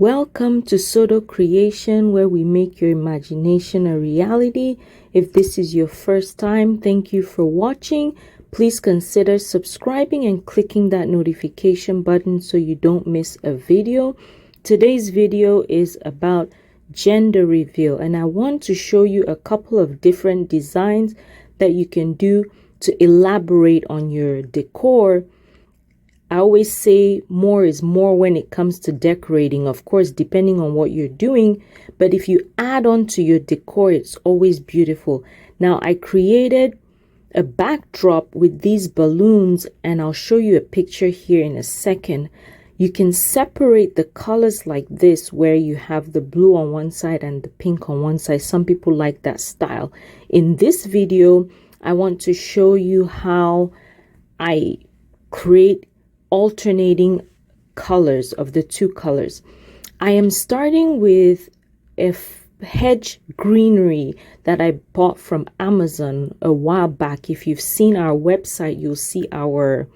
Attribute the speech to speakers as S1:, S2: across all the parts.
S1: Welcome to Soto Creation, where we make your imagination a reality. If this is your first time, thank you for watching. Please consider subscribing and clicking that notification button so you don't miss a video. Today's video is about gender reveal, and I want to show you a couple of different designs that you can do to elaborate on your decor. I always say more is more when it comes to decorating, of course, depending on what you're doing. But if you add on to your decor, it's always beautiful. Now, I created a backdrop with these balloons, and I'll show you a picture here in a second. You can separate the colors like this, where you have the blue on one side and the pink on one side. Some people like that style. In this video, I want to show you how I create alternating colors of the two colors. I am starting with a hedge greenery that I bought from Amazon a while back. If you've seen our website, you'll see our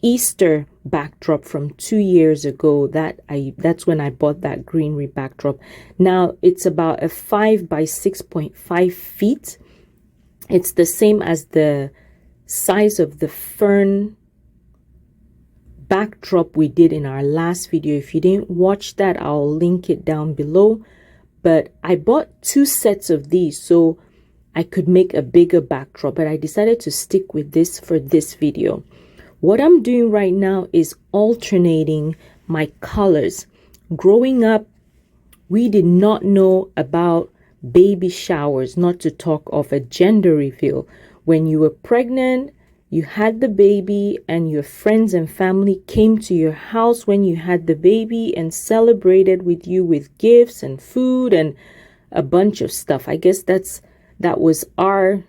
S1: Easter backdrop from 2 years ago. That's when I bought that greenery backdrop. Now it's about a 5 by 6.5 feet. It's the same as the size of the Fern backdrop we did in our last video. If you didn't watch that, I'll link it down below. But I bought 2 sets of these so I could make a bigger backdrop, but I decided to stick with this for this video. What I'm doing right now is alternating my colors. Growing up, we did not know about baby showers, not to talk of a gender reveal. When you were pregnant, you had the baby, and your friends and family came to your house when you had the baby and celebrated with you with gifts and food and a bunch of stuff. I guess that was our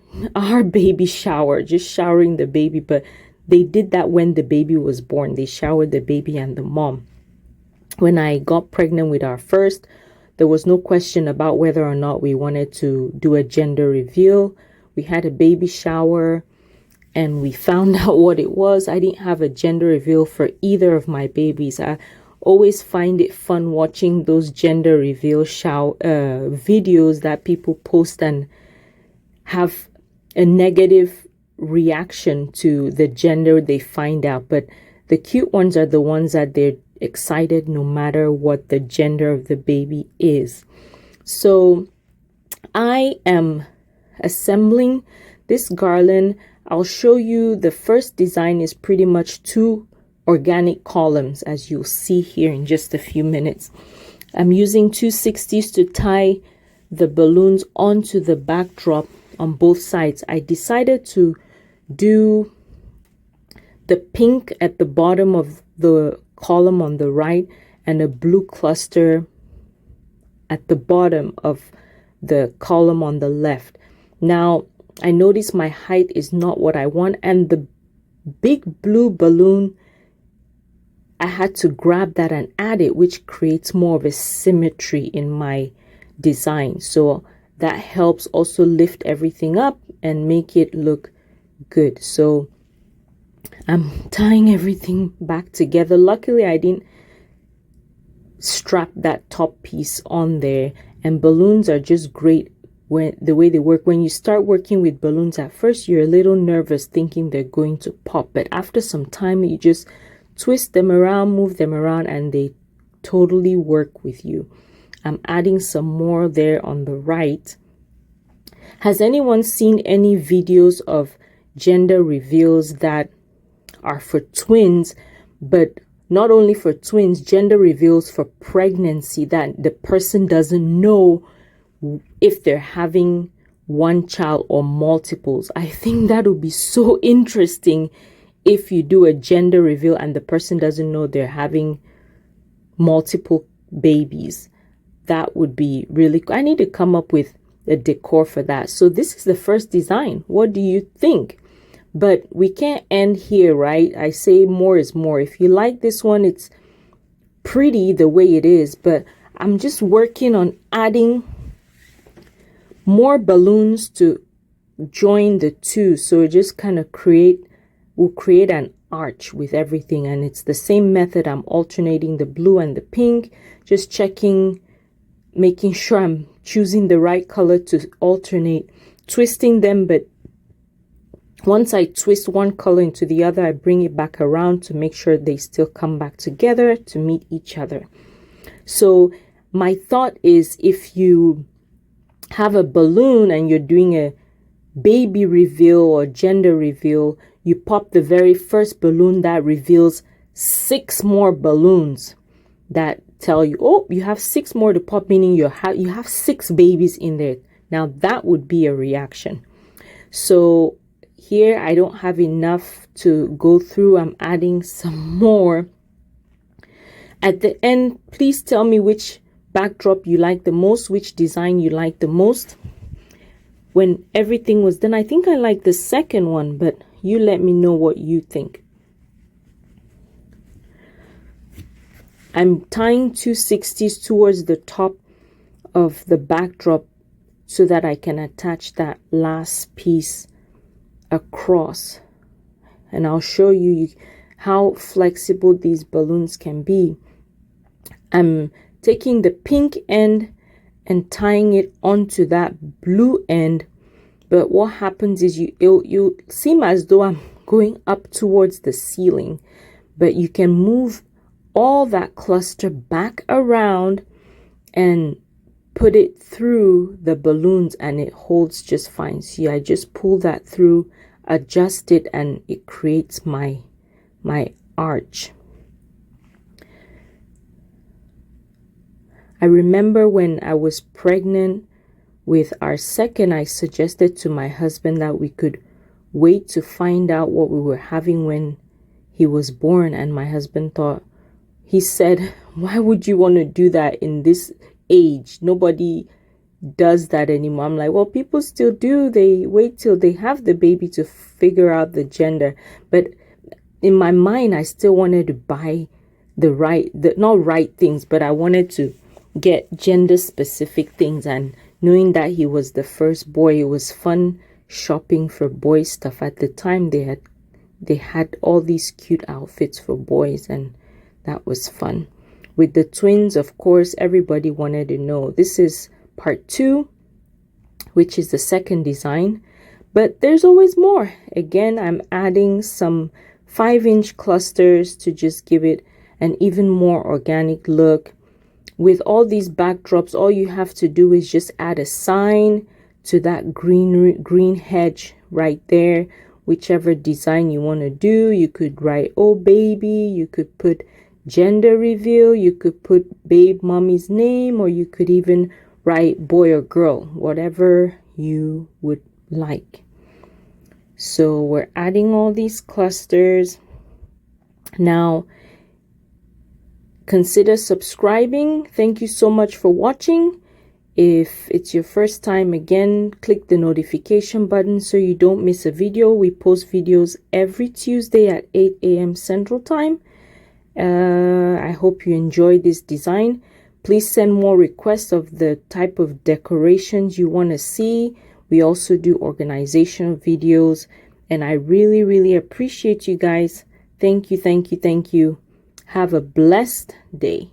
S1: baby shower, just showering the baby. But they did that when the baby was born. They showered the baby and the mom. When I got pregnant with our first, there was no question about whether or not we wanted to do a gender reveal. We had a baby shower, and we found out what it was. I didn't have a gender reveal for either of my babies. I always find it fun watching those gender reveal videos that people post and have a negative reaction to the gender they find out. But the cute ones are the ones that they're excited no matter what the gender of the baby is. So I am assembling this garland. I'll show you the first design is pretty much 2 organic columns, as you'll see here in just a few minutes. I'm using 260s to tie the balloons onto the backdrop on both sides. I decided to do the pink at the bottom of the column on the right and a blue cluster at the bottom of the column on the left. Now, I notice my height is not what I want, and the big blue balloon, I had to grab that and add it, which creates more of a symmetry in my design. So that helps also lift everything up and make it look good. So I'm tying everything back together. Luckily, I didn't strap that top piece on there, and balloons are just great when the way they work. When you start working with balloons, at first you're a little nervous thinking they're going to pop, but after some time you just twist them around, move them around, and they totally work with you. I'm adding some more there on the right. Has anyone seen any videos of gender reveals that are for twins, but not only for twins, gender reveals for pregnancy that the person doesn't know if they're having one child or multiples? I think that would be so interesting if you do a gender reveal and the person doesn't know they're having multiple babies. That would be really cool. I need to come up with a decor for that. So this is the first design. What do you think? But we can't end here, right? I say more is more. If you like this one, it's pretty the way it is, but I'm just working on adding more balloons to join the two, so it just kind of will create an arch with everything. And it's the same method. I'm alternating the blue and the pink, just checking, making sure I'm choosing the right color to alternate, twisting them. But once I twist one color into the other, I bring it back around to make sure they still come back together to meet each other. So my thought is, if you have a balloon and you're doing a baby reveal or gender reveal, you pop the very first balloon, that reveals 6 more balloons that tell you, oh, you have 6 more to pop, meaning you have 6 babies in there. Now that would be a reaction. So here I don't have enough to go through. I'm adding some more. At the end, please tell me which backdrop you like the most, which design you like the most. When everything was done, I think I like the second one, but you let me know what you think. I'm tying 260s towards the top of the backdrop so that I can attach that last piece across. And I'll show you how flexible these balloons can be. I'm taking the pink end and tying it onto that blue end, but what happens is you'll seem as though I'm going up towards the ceiling, but you can move all that cluster back around and put it through the balloons and it holds just fine. See, I just pull that through, adjust it, and it creates my arch. I remember when I was pregnant with our second, I suggested to my husband that we could wait to find out what we were having when he was born. And my husband he said, why would you want to do that in this age? Nobody does that anymore. I'm like, well, people still do. They wait till they have the baby to figure out the gender. But in my mind, I still wanted to buy not right things, but I wanted to get gender specific things. And knowing that he was the first boy, it was fun shopping for boy stuff. At the time, they had all these cute outfits for boys, and that was fun. With the twins, of course, everybody wanted to know. This is part 2, which is the second design, but there's always more. Again, I'm adding some 5-inch clusters to just give it an even more organic look. With all these backdrops, all you have to do is just add a sign to that green hedge right there. Whichever design you want to do, you could write, oh baby, you could put gender reveal, you could put babe mommy's name, or you could even write boy or girl, whatever you would like. So we're adding all these clusters. Now, consider subscribing. Thank you so much for watching. If it's your first time, again, click the notification button so you don't miss a video. We post videos every Tuesday at 8 a.m. Central Time. I hope you enjoy this design. Please send more requests of the type of decorations you want to see. We also do organizational videos, and I really, really appreciate you guys. Thank you, thank you, thank you. Have a blessed day.